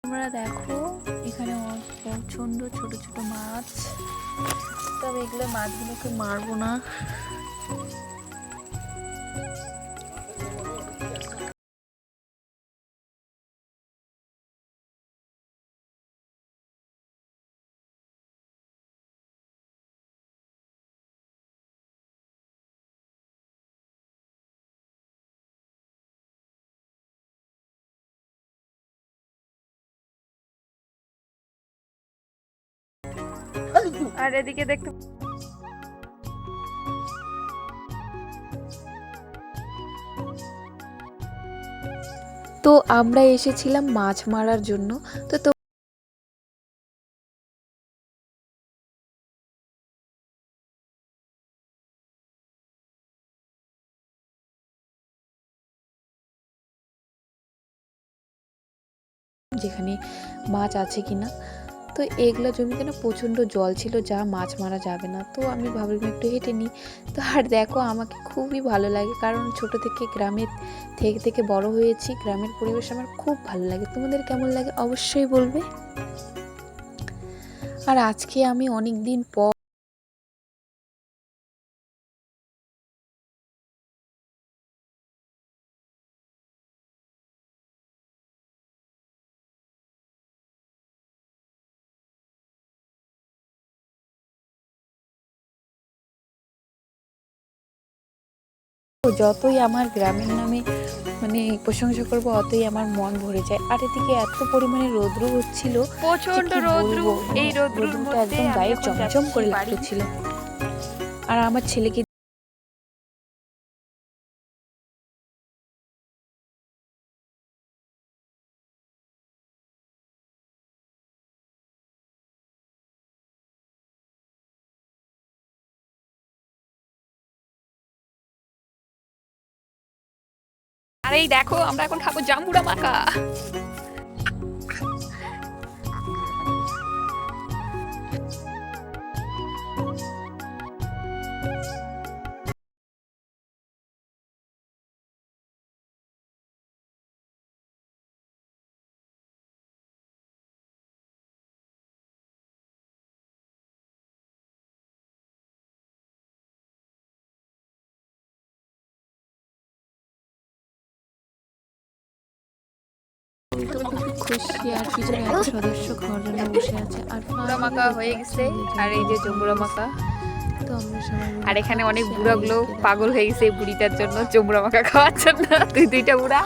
তোমরা দেখো এখানে প্রচন্ড ছোট ছোট মাছ, তবে এগুলো মাছগুলোকে মারবো না। আর এদিকে দেখতে তো আমরা এসেছিলাম মাছ মারার জন্য। তো যেখানে মাছ আছে কিনা, তো এগুলো জমিতে না প্রচণ্ড জল ছিল, যা মাছ মারা যাবে না। তো আমি ভাবলাম একটু হেঁটে নিই। তো আর দেখো আমাকে খুবই ভালো লাগে, কারণ ছোট থেকে গ্রামের থেকে বড় হয়েছি, গ্রামের পরিবেশ আমার খুব ভালো লাগে। তোমাদের কেমন লাগে অবশ্যই বলবে। আর আজকে আমি অনেক দিন পর যতই আমার গ্রামের নামে মানে প্রশংসা করবো, অতই আমার মন ভরে যায়। আর এদিকে এত পরিমাণে রৌদ্র হচ্ছিল, প্রচন্ড রৌদ্র, এই রৌদ্রটা একদম গায়ে চমচম করে লাগতেছিল। আর আমার ছেলেকে আর এই দেখো আমরা এখন খাবো জাম্বুরা মাখা। তো খুবই খুশি, আর পিছনে এক সদস্য খাওয়ার জন্য বসে আছে। আর পুরা মাখা হয়ে গেছে, আর এই যে জম্বুরা মাখা। তো আমরা সবাই, আর এখানে অনেক বুড়াগুলো পাগল হয়ে গেছে এই বুড়িটার জন্য, জম্বুরা মাখা খাওয়ার জন্য। দুইটা বুড়া